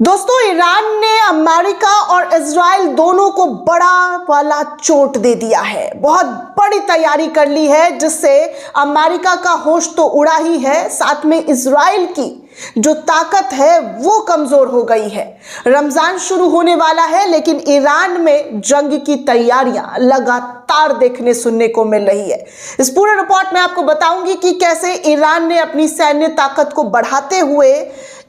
दोस्तों, ईरान ने अमेरिका और इजराइल दोनों को बड़ा वाला चोट दे दिया है। बहुत बड़ी तैयारी कर ली है, जिससे अमेरिका का होश तो उड़ा ही है, साथ में इजराइल की जो ताकत है वो कमजोर हो गई है। रमजान शुरू होने वाला है, लेकिन ईरान में जंग की तैयारियां लगातार देखने सुनने को मिल रही है। इस पूरे रिपोर्ट में आपको बताऊंगी कि कैसे ईरान ने अपनी सैन्य ताकत को बढ़ाते हुए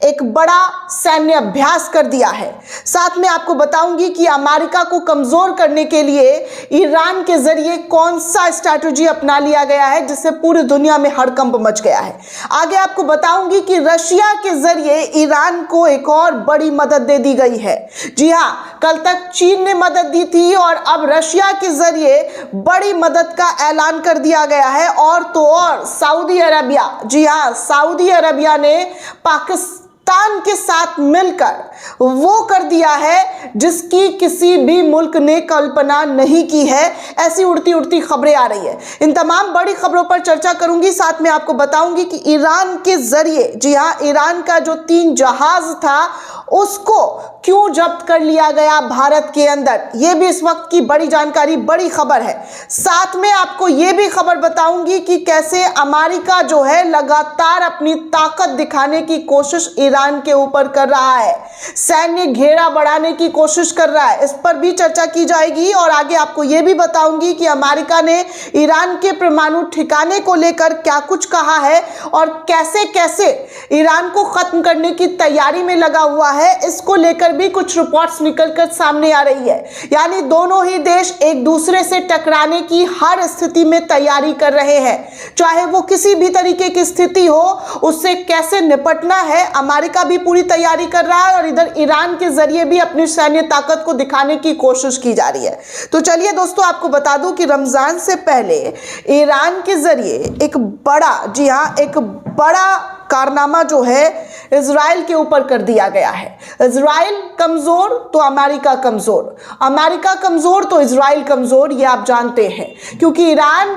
एक बड़ा सैन्य अभ्यास कर दिया है। साथ में आपको बताऊंगी कि अमेरिका को कमजोर करने के लिए ईरान के जरिए कौन सा स्ट्रैटेजी अपना लिया गया है, जिससे पूरी दुनिया में हड़कंप मच गया है। आगे आपको बताऊंगी कि रशिया के जरिए ईरान को एक और बड़ी मदद दे दी गई है। जी हां, कल तक चीन ने मदद दी थी और अब रशिया के जरिए बड़ी मदद का ऐलान कर दिया गया है। और तो और सऊदी अरबिया, जी हां, सऊदी अरबिया ने पाकिस्तान के साथ मिलकर वो कर दिया है जिसकी किसी भी मुल्क ने कल्पना नहीं की है। ऐसी उड़ती उड़ती खबरें आ रही है। इन तमाम बड़ी खबरों पर चर्चा करूंगी। साथ में आपको बताऊंगी कि ईरान के जरिए, जी हां, ईरान का जो 3 जहाज था उसको क्यों जब्त कर लिया गया भारत के अंदर, यह भी इस वक्त की बड़ी जानकारी, बड़ी खबर है। साथ में आपको यह भी खबर बताऊंगी कि कैसे अमेरिका जो है लगातार अपनी ताकत दिखाने की कोशिश ईरान के ऊपर कर रहा है, सैन्य घेरा बढ़ाने की कोशिश कर रहा है। इस पर भी चर्चा की जाएगी। और आगे आपको यह भी बताऊंगी कि अमेरिका ने ईरान के परमाणु ठिकाने को लेकर क्या कुछ कहा है और कैसे कैसे ईरान को खत्म करने की तैयारी में लगा हुआ है। इसको लेकर भी कुछ रिपोर्ट्स निकलकर सामने आ रही है। यानी दोनों ही देश एक दूसरे से टकराने की हर स्थिति में तैयारी कर रहे हैं, चाहे वो किसी भी तरीके की स्थिति हो, उससे कैसे निपटना है। अमेरिका भी पूरी तैयारी कर रहा है और इधर ईरान के जरिए भी अपनी सैन्य ताकत को दिखाने की कोशिश की जा रही है। तो चलिए दोस्तों, आपको बता दूं कि रमजान से पहले ईरान के जरिए एक बड़ा, जी हां, एक बड़ा कारनामा जो है इजराइल के ऊपर कर दिया गया है। इजराइल कमजोर तो अमेरिका कमजोर, अमेरिका कमजोर तो इजराइल कमजोर, ये आप जानते हैं, क्योंकि ईरान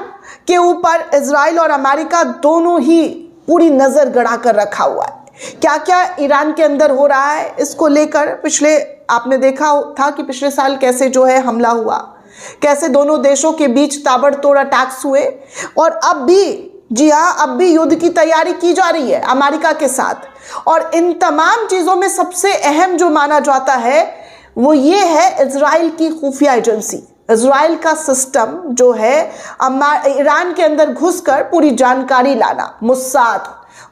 के ऊपर इजराइल और अमेरिका दोनों ही पूरी नजर गड़ा कर रखा हुआ है। क्या क्या ईरान के अंदर हो रहा है, इसको लेकर पिछले आपने देखा था कि पिछले साल कैसे जो है हमला हुआ, कैसे दोनों देशों के बीच ताबड़तोड़ अटैक्स हुए, और अब भी, जी हाँ, अब भी युद्ध की तैयारी की जा रही है अमेरिका के साथ। और इन तमाम चीज़ों में सबसे अहम जो माना जाता है वो ये है इजराइल की खुफिया एजेंसी, इजराइल का सिस्टम जो है ईरान के अंदर घुसकर पूरी जानकारी लाना।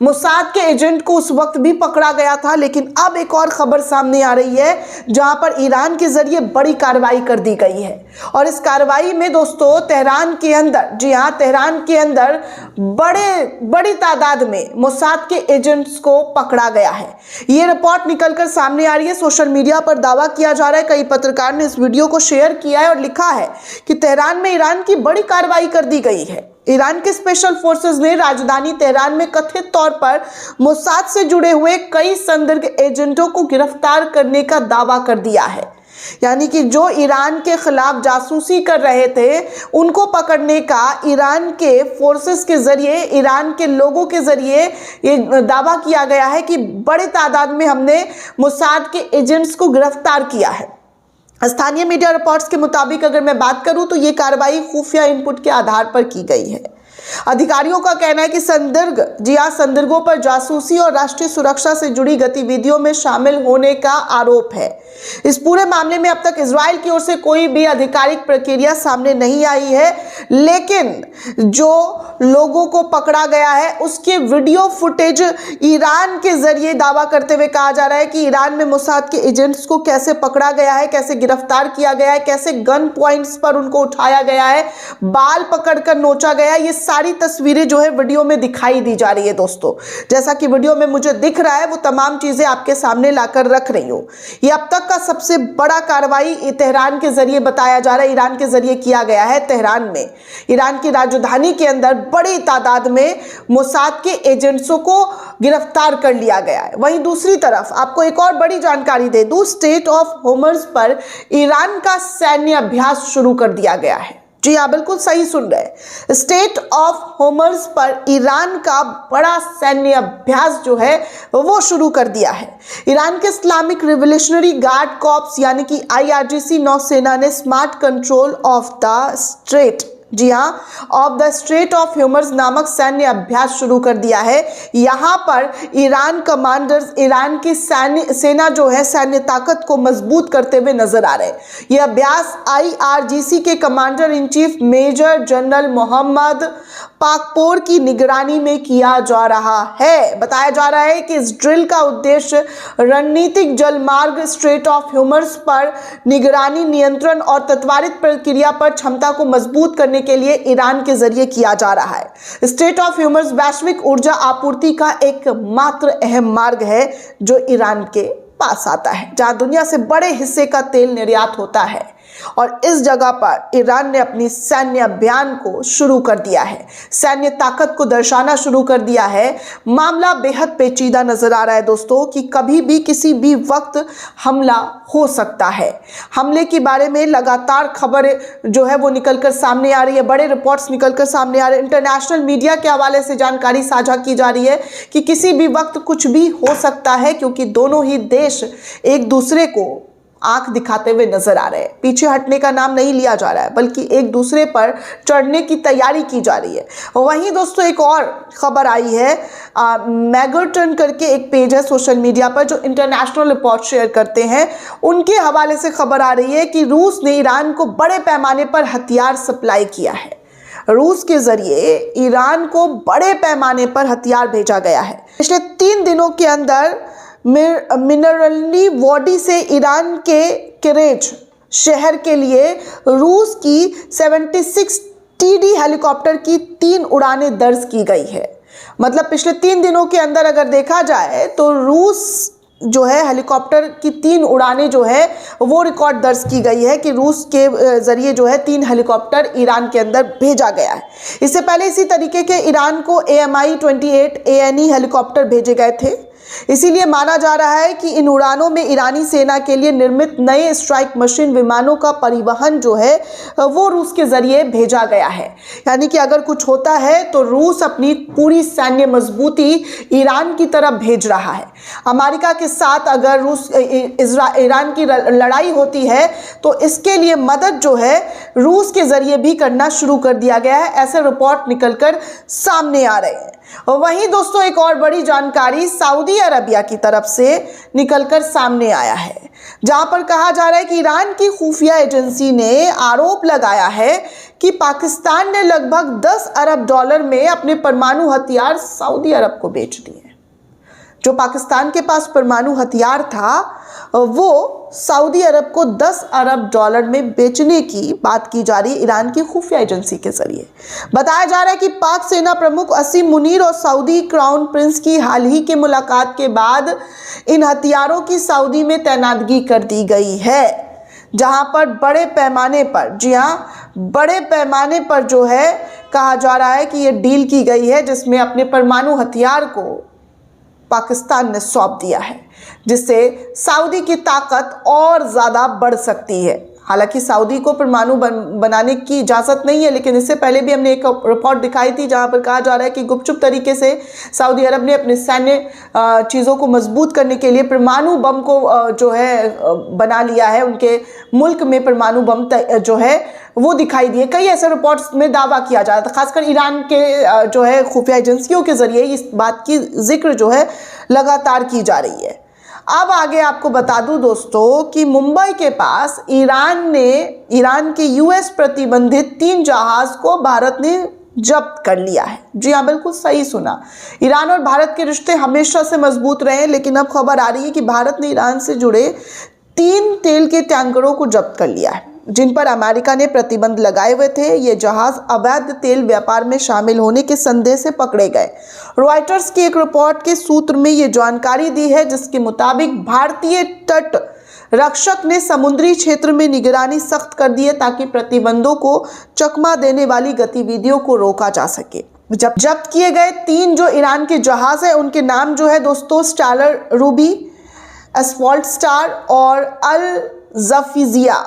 मुसाद के एजेंट को उस वक्त भी पकड़ा गया था, लेकिन अब एक और खबर सामने आ रही है जहां पर ईरान के जरिए बड़ी कार्रवाई कर दी गई है। और इस कार्रवाई में दोस्तों तेहरान के अंदर, जी हां, तेहरान के अंदर बड़ी तादाद में मुसाद के एजेंट्स को पकड़ा गया है। ये रिपोर्ट निकलकर सामने आ रही है। सोशल मीडिया पर दावा किया जा रहा है, कई पत्रकार ने इस वीडियो को शेयर किया है और लिखा है कि तेहरान में ईरान की बड़ी कार्रवाई कर दी गई है। ईरान के स्पेशल फोर्सेस ने राजधानी तेहरान में कथित तौर पर मोसाद से जुड़े हुए कई संदिग्ध एजेंटों को गिरफ्तार करने का दावा कर दिया है। यानी कि जो ईरान के खिलाफ जासूसी कर रहे थे उनको पकड़ने का ईरान के फोर्सेस के जरिए, ईरान के लोगों के जरिए ये दावा किया गया है कि बड़े तादाद में हमने मोसाद के एजेंट्स को गिरफ्तार किया है। स्थानीय मीडिया रिपोर्ट्स के मुताबिक अगर मैं बात करूं तो ये कार्रवाई खुफिया इनपुट के आधार पर की गई है। अधिकारियों का कहना है कि संदिग्ध, जी हां, संदिग्धों पर जासूसी और राष्ट्रीय सुरक्षा से जुड़ी गतिविधियों में शामिल होने का आरोप है। इस पूरे मामले में अब तक इजराइल की ओर से कोई भी आधिकारिक प्रक्रिया सामने नहीं आई है, लेकिन जो लोगों को पकड़ा गया है उसके वीडियो फुटेज ईरान के जरिए दावा करते हुए कहा जा रहा है कि ईरान में मोसाद के एजेंट्स को कैसे पकड़ा गया है, कैसे गिरफ्तार किया गया है, कैसे गन पॉइंट्स पर उनको उठाया गया है, बाल पकड़कर नोचा गया है। ये सारी तस्वीरें जो है वीडियो में दिखाई दी जा रही है। दोस्तों, जैसा कि वीडियो में मुझे दिख रहा है वो तमाम चीजें आपके सामने लाकर रख रही हूं। ये अब तक का सबसे बड़ा कार्रवाई तेहरान के जरिए बताया जा रहा है, ईरान के जरिए किया गया है। तेहरान में, ईरान की राजधानी के अंदर बड़ी तादाद में मोसाद के एजेंट्सों को गिरफ्तार कर लिया गया है। वहीं दूसरी तरफ आपको एक और बड़ी जानकारी दे दूं, स्टेट ऑफ होमर्स पर ईरान का सैन्य अभ्यास शुरू कर दिया गया है। जी हाँ, बिल्कुल सही सुन रहे हैं। स्टेट ऑफ होर्मुज पर ईरान का बड़ा सैन्य अभ्यास जो है वो शुरू कर दिया है। ईरान के इस्लामिक रिवोल्यूशनरी गार्ड कॉर्प्स यानी कि IRGC नौसेना ने smart control of the strait, जी हाँ, of the strait of Hormuz नामक सैन्य अभ्यास शुरू कर दिया है। यहाँ पर ईरान कमांडर्स ईरान की सेना जो है सैन्य ताकत को मजबूत करते हुए नजर आ रहे हैं। यह अभ्यास IRGC के commander in chief major general Mohammad Pakpour की निगरानी में किया जा रहा है। बताया जा रहा है कि इस ड्रिल का उद्देश्य रणनीतिक जलमार्ग स्ट्रेट ऑफ होर्मुज पर निगरानी, नियंत्रण और त्वरित प्रक्रिया पर क्षमता को मजबूत करने के लिए ईरान के जरिए किया जा रहा है। स्ट्रेट ऑफ होर्मुज वैश्विक ऊर्जा आपूर्ति का एकमात्र अहम मार्ग है जो ईरान के पास आता है, जहां दुनिया से बड़े हिस्से का तेल निर्यात होता है। और इस जगह पर ईरान ने अपनी सैन्य अभियान को शुरू कर दिया है, सैन्य ताकत को दर्शाना शुरू कर दिया है। मामला बेहद पेचीदा नजर आ रहा है दोस्तों कि कभी भी किसी भी वक्त हमला हो सकता है। हमले के बारे में लगातार खबर जो है वो निकलकर सामने आ रही है, बड़े रिपोर्ट्स निकलकर सामने आ रहे हैं। इंटरनेशनल मीडिया के हवाले से जानकारी साझा की जा रही है कि किसी भी वक्त कुछ भी हो सकता है, क्योंकि दोनों ही देश एक दूसरे को आंख दिखाते हुए नजर आ रहे हैं। पीछे हटने का नाम नहीं लिया जा रहा है, बल्कि एक दूसरे पर चढ़ने की तैयारी की जा रही है। वहीं दोस्तों एक और खबर आई है, मैगरटन करके एक पेज है सोशल मीडिया पर जो इंटरनेशनल रिपोर्ट शेयर करते हैं, उनके हवाले से खबर आ रही है कि रूस ने ईरान को बड़े पैमाने पर हथियार सप्लाई किया है। रूस के जरिए ईरान को बड़े पैमाने पर हथियार भेजा गया है। पिछले 3 दिनों के अंदर मिनरली वाडी से ईरान के किरेज शहर के लिए रूस की 76 TD हेलीकॉप्टर की 3 उड़ानें दर्ज की गई है। मतलब पिछले 3 दिनों के अंदर अगर देखा जाए तो रूस जो है हेलीकॉप्टर की 3 उड़ानें जो है वो रिकॉर्ड दर्ज की गई है कि रूस के जरिए जो है 3 हेलीकॉप्टर ईरान के अंदर भेजा गया है। इससे पहले इसी तरीके के ईरान को AMI-28 ANE हेलीकॉप्टर भेजे गए थे। इसीलिए माना जा रहा है कि इन उड़ानों में ईरानी सेना के लिए निर्मित नए स्ट्राइक मशीन विमानों का परिवहन जो है वो रूस के जरिए भेजा गया है। यानी कि अगर कुछ होता है तो रूस अपनी पूरी सैन्य मजबूती ईरान की तरफ भेज रहा है। अमेरिका के साथ अगर ईरान की लड़ाई होती है तो इसके लिए मदद जो है रूस के जरिए भी करना शुरू कर दिया गया है, ऐसे रिपोर्ट निकलकर सामने आ रहे हैं। वहीं दोस्तों एक और बड़ी जानकारी सऊदी अरबिया की तरफ से निकलकर सामने आया है, जहां पर कहा जा रहा है कि ईरान की खुफिया एजेंसी ने आरोप लगाया है कि पाकिस्तान ने लगभग $10 अरब में अपने परमाणु हथियार सऊदी अरब को बेच दिए। जो पाकिस्तान के पास परमाणु हथियार था वो सऊदी अरब को $10 अरब में बेचने की बात की जा रही है ईरान की खुफिया एजेंसी के जरिए। बताया जा रहा है कि पाक सेना प्रमुख असीम मुनीर और सऊदी क्राउन प्रिंस की हाल ही की मुलाकात के बाद इन हथियारों की सऊदी में तैनातगी कर दी गई है, जहां पर बड़े पैमाने पर, जी हाँ, बड़े पैमाने पर जो है कहा जा रहा है कि ये डील की गई है जिसमें अपने परमाणु हथियार को पाकिस्तान ने सौंप दिया है, जिससे सऊदी की ताकत और ज़्यादा बढ़ सकती है। हालांकि सऊदी को परमाणु बनाने की इजाज़त नहीं है, लेकिन इससे पहले भी हमने एक रिपोर्ट दिखाई थी जहां पर कहा जा रहा है कि गुपचुप तरीके से सऊदी अरब ने अपने सैन्य चीज़ों को मजबूत करने के लिए परमाणु बम को जो है बना लिया है। उनके मुल्क में परमाणु बम जो है वो दिखाई दिए। कई ऐसे रिपोर्ट्स में दावा किया जा रहा था, खासकर ईरान के जो है खुफिया एजेंसियों के जरिए इस बात की जिक्र जो है लगातार की जा रही है। अब आगे आपको बता दूं दोस्तों कि मुंबई के पास ईरान के US प्रतिबंधित 3 जहाज को भारत ने जब्त कर लिया है। जी हाँ, बिल्कुल सही सुना। ईरान और भारत के रिश्ते हमेशा से मजबूत रहे हैं, लेकिन अब खबर आ रही है कि भारत ने ईरान से जुड़े 3 तेल के टैंकरों को जब्त कर लिया है, जिन पर अमेरिका ने प्रतिबंध लगाए हुए थे। ये जहाज अवैध तेल व्यापार में शामिल होने के संदेह से पकड़े गए। रॉयटर्स की एक रिपोर्ट के सूत्र में ये जानकारी दी है, जिसके मुताबिक भारतीय तट रक्षक ने समुद्री क्षेत्र में निगरानी सख्त कर दी है ताकि प्रतिबंधों को चकमा देने वाली गतिविधियों को रोका जा सके। जब्त किए गए 3 जो ईरान के जहाज है उनके नाम जो है दोस्तों स्टालर रूबी, एस्फॉल्ट स्टार और अल जफिजिया।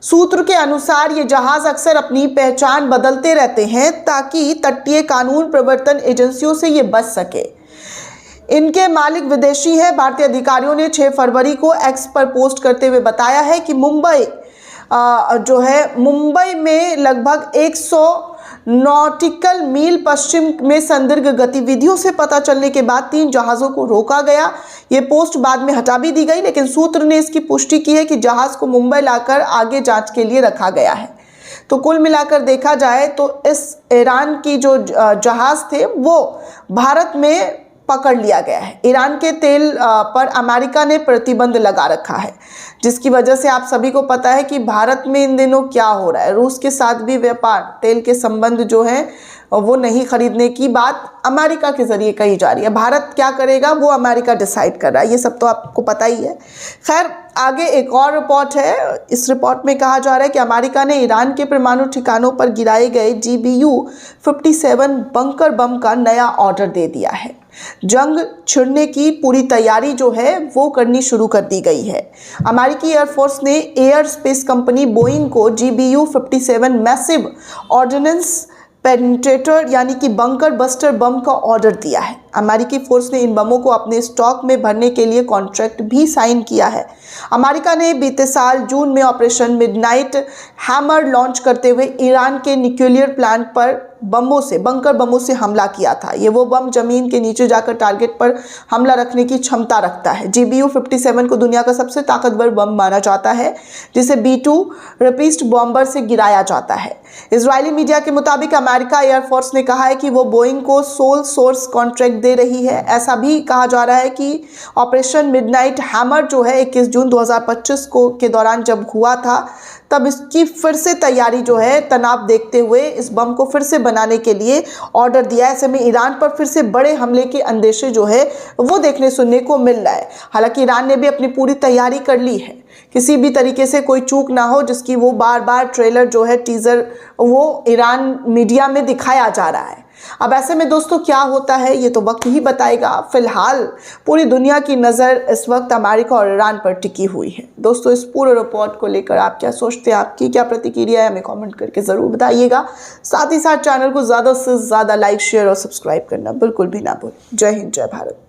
सूत्र के अनुसार ये जहाज अक्सर अपनी पहचान बदलते रहते हैं ताकि तटीय कानून प्रवर्तन एजेंसियों से ये बच सके। इनके मालिक विदेशी है। भारतीय अधिकारियों ने 6 फरवरी को एक्स पर पोस्ट करते हुए बताया है कि मुंबई में लगभग 100 नॉटिकल मील पश्चिम में संदिग्ध गतिविधियों से पता चलने के बाद 3 जहाज़ों को रोका गया। ये पोस्ट बाद में हटा भी दी गई, लेकिन सूत्र ने इसकी पुष्टि की है कि जहाज़ को मुंबई लाकर आगे जांच के लिए रखा गया है। तो कुल मिलाकर देखा जाए तो इस ईरान की जो जहाज़ थे वो भारत में पकड़ लिया गया है। ईरान के तेल पर अमेरिका ने प्रतिबंध लगा रखा है, जिसकी वजह से आप सभी को पता है कि भारत में इन दिनों क्या हो रहा है। रूस के साथ भी व्यापार, तेल के संबंध जो है वो नहीं खरीदने की बात अमेरिका के जरिए कही जा रही है। भारत क्या करेगा वो अमेरिका डिसाइड कर रहा है, ये सब तो आपको पता ही है। खैर, आगे एक और रिपोर्ट है। इस रिपोर्ट में कहा जा रहा है कि अमेरिका ने ईरान के परमाणु ठिकानों पर गिराए गए GBU-57 बंकर बम का नया ऑर्डर दे दिया है। जंग छिड़ने की पूरी तैयारी जो है वो करनी शुरू कर दी गई है। अमेरिकी एयरफोर्स ने एयर स्पेस कंपनी बोइंग को GBU-57 मैसिव ऑर्डिनेंस पेनिट्रेटर यानी कि बंकर बस्टर बम का ऑर्डर दिया है। अमेरिकी फोर्स ने इन बमों को अपने स्टॉक में भरने के लिए कॉन्ट्रैक्ट भी साइन किया है। अमेरिका ने बीते साल जून में ऑपरेशन मिडनाइट हैमर लॉन्च करते हुए ईरान के न्यूक्लियर प्लांट पर बंकर बमों से हमला किया था। ये वो बम जमीन के नीचे जाकर टारगेट पर हमला रखने की क्षमता रखता है। GBU-57 को दुनिया का सबसे ताकतवर बम माना जाता है, जिसे B-2 रैपिड बॉम्बर से गिराया जाता है। इजरायली मीडिया के मुताबिक अमेरिका एयरफोर्स ने कहा है कि वो बोइंग को सोल सोर्स कॉन्ट्रैक्ट दे रही है। ऐसा भी कहा जा रहा है कि ऑपरेशन मिडनाइट हैमर जो है 21 जून 2025 के दौरान जब हुआ था, तब इसकी फिर से तैयारी जो है तनाव देखते हुए इस बम को फिर से बनाने के लिए ऑर्डर दिया है। ऐसे में ईरान पर फिर से बड़े हमले के अंदेशे जो है वो देखने सुनने को मिल रहा है। हालांकि ईरान ने भी अपनी पूरी तैयारी कर ली है, किसी भी तरीके से कोई चूक ना हो, जिसकी वो बार बार ट्रेलर जो है, टीजर, वो ईरान मीडिया में दिखाया जा रहा है। अब ऐसे में दोस्तों क्या होता है ये तो वक्त ही बताएगा। फिलहाल पूरी दुनिया की नज़र इस वक्त अमेरिका और ईरान पर टिकी हुई है। दोस्तों, इस पूरे रिपोर्ट को लेकर आप क्या सोचते हैं, आपकी क्या प्रतिक्रिया है, हमें कमेंट करके ज़रूर बताइएगा। साथ ही साथ चैनल को ज़्यादा से ज़्यादा लाइक, शेयर और सब्सक्राइब करना बिल्कुल भी ना भूलें। जय हिंद, जय भारत।